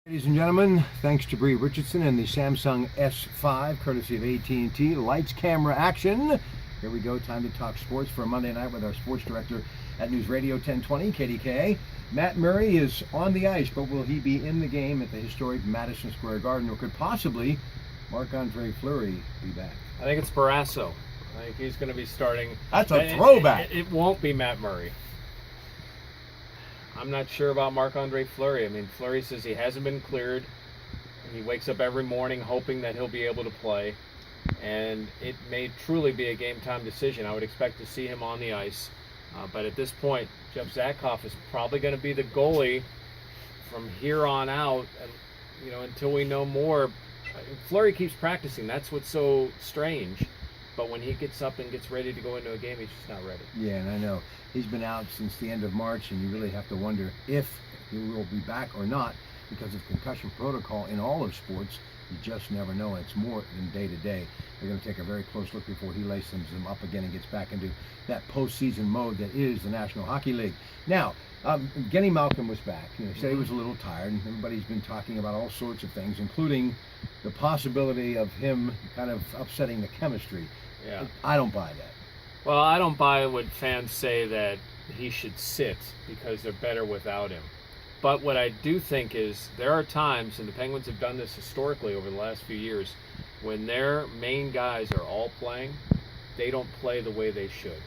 Ladies and gentlemen, thanks to Bree Richardson and the Samsung S5, courtesy of AT&T. Lights, camera, action. Here we go. Time to talk sports for a Monday night with our sports director at News Radio 1020, KDKA. Matt Murray is on the ice, but will he be in the game at the historic Madison Square Garden, or could possibly Marc-Andre Fleury be back? I think it's Barrasso. I think he's going to be starting. That's a throwback. It won't be Matt Murray. I'm not sure about Marc-Andre Fleury. I mean, Fleury says he hasn't been cleared. He wakes up every morning hoping that he'll be able to play. And it may truly be a game-time decision. I would expect to see him on the ice. But at this point, Jeff Zatkoff is probably going to be the goalie from here on out, and, until we know more. Fleury keeps practicing. That's what's so strange. But when he gets up and gets ready to go into a game, he's just not ready. Yeah, and I know he's been out since the end of March, and you really have to wonder if he will be back or not because of concussion protocol in all of sports. You just never know, and it's more than day to day. They're going to take a very close look before he laces them up again and gets back into that postseason mode that is the National Hockey League. Now, Genny Malkin was back. He said he was a little tired, and everybody's been talking about all sorts of things, including the possibility of him kind of upsetting the chemistry. Yeah. I don't buy that. Well, I don't buy when fans say that he should sit because they're better without him. But what I do think is there are times, and the Penguins have done this historically over the last few years, when their main guys are all playing, they don't play the way they should.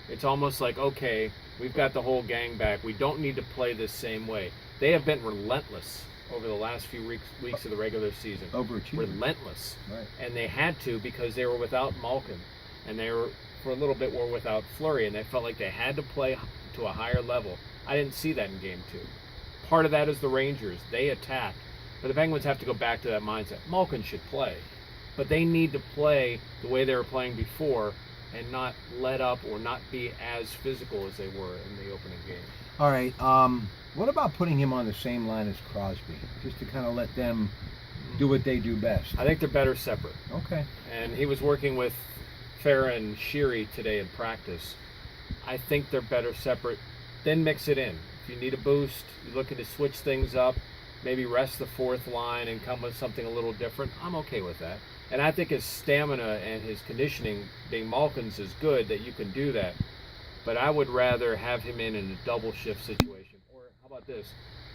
It's almost like, okay, we've got the whole gang back. We don't need to play this same way. They have been relentless over the last few weeks of the regular season. Overachieving. Relentless. Right. And they had to because they were without Malkin. And they were, for a little bit, were without Fleury. And they felt like they had to play to a higher level. I didn't see that in Game 2. Part of that is the Rangers. They attack. But the Penguins have to go back to that mindset. Malkin should play. But they need to play the way they were playing before and not let up or not be as physical as they were in the opening game. All right. What about putting him on the same line as Crosby, just to kind of let them do what they do best? I think they're better separate. Okay. And he was working with Farah and Sheary today in practice. I think they're better separate. Then mix it in. If you need a boost, you're looking to switch things up, maybe rest the fourth line and come with something a little different, I'm okay with that. And I think his stamina and his conditioning, being Malkin's, is good that you can do that. But I would rather have him in a double shift situation. Or how about this?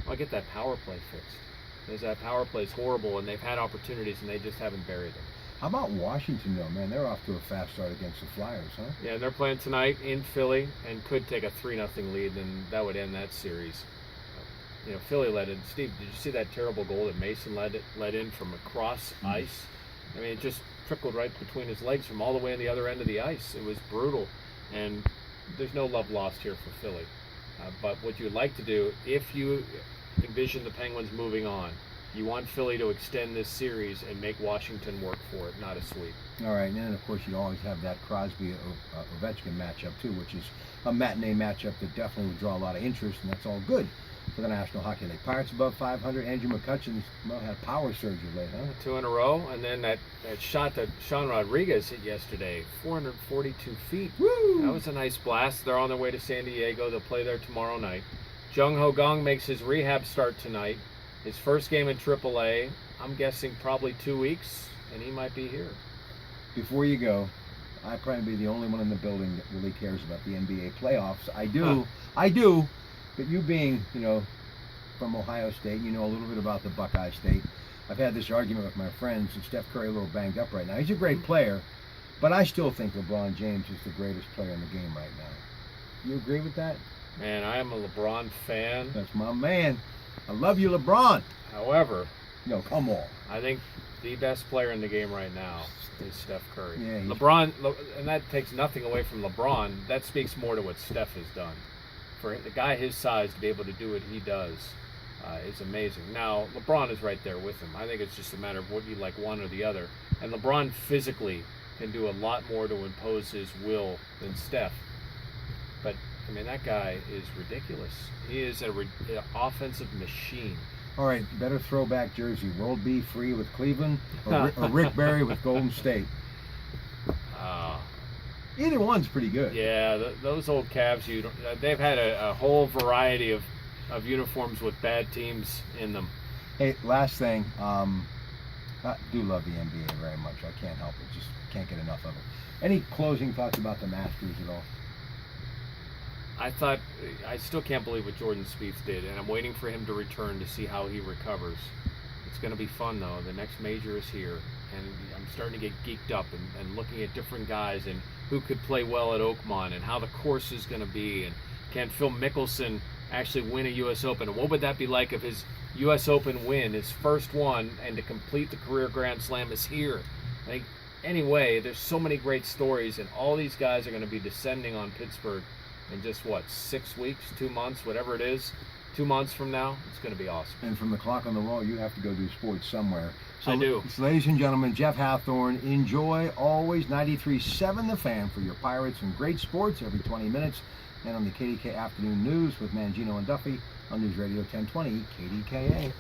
I'll get that power play fixed. Because that power play is horrible, and they've had opportunities, and they just haven't buried them. How about Washington, though, man? They're off to a fast start against the Flyers, huh? Yeah, they're playing tonight in Philly and could take a 3-0 lead, and that would end that series. Philly led in. Steve, did you see that terrible goal that Mason led in from across ice? I mean, it just trickled right between his legs from all the way on the other end of the ice. It was brutal, and there's no love lost here for Philly. But what you'd like to do, if you envision the Penguins moving on, you want Philly to extend this series and make Washington work for it, not a sweep. All right, and then, of course, you always have that Crosby-Ovechkin matchup, too, which is a matinee matchup that definitely would draw a lot of interest, and that's all good for the National Hockey League. Pirates above 500. Andrew McCutcheon's had a power surge of late, huh? 2 in a row, and then that shot that Sean Rodriguez hit yesterday, 442 feet. Woo! That was a nice blast. They're on their way to San Diego. They'll play there tomorrow night. Jung Ho Gong makes his rehab start tonight. His first game in AAA, I'm guessing probably 2 weeks, and he might be here. Before you go, I'd probably be the only one in the building that really cares about the NBA playoffs. I do. But you being, from Ohio State, you know a little bit about the Buckeye State. I've had this argument with my friends, and Steph Curry a little banged up right now. He's a great player, but I still think LeBron James is the greatest player in the game right now. You agree with that? Man, I am a LeBron fan. That's my man. I love you, LeBron. However, no, come on. I think the best player in the game right now is Steph Curry. Yeah, LeBron, and that takes nothing away from LeBron. That speaks more to what Steph has done. For the guy his size to be able to do what he does is amazing. Now, LeBron is right there with him. I think it's just a matter of what you like, one or the other. And LeBron physically can do a lot more to impose his will than Steph. But, I mean, that guy is ridiculous. He is an offensive machine. All right, better throwback jersey. World B free with Cleveland or Rick Barry with Golden State? Either one's pretty good. Yeah, those old Cavs, they've had a whole variety of uniforms with bad teams in them. Hey, last thing. I do love the NBA very much. I can't help it. Just can't get enough of it. Any closing thoughts about the Masters at all? I still can't believe what Jordan Spieth did, and I'm waiting for him to return to see how he recovers. It's going to be fun, though. The next major is here, and I'm starting to get geeked up and looking at different guys and who could play well at Oakmont and how the course is going to be, and can Phil Mickelson actually win a U.S. Open, and what would that be like if his U.S. Open win, his first one, and to complete the career Grand Slam is here. Like, anyway, there's so many great stories, and all these guys are going to be descending on Pittsburgh in just, 6 weeks, 2 months, whatever it is. 2 months from now, it's going to be awesome. And from the clock on the wall, you have to go do sports somewhere. So, I do. Ladies and gentlemen, Jeff Hathorn, enjoy always 93.7 The Fan for your Pirates and great sports every 20 minutes. And on the KDK Afternoon News with Mangino and Duffy on News Radio 1020 KDKA.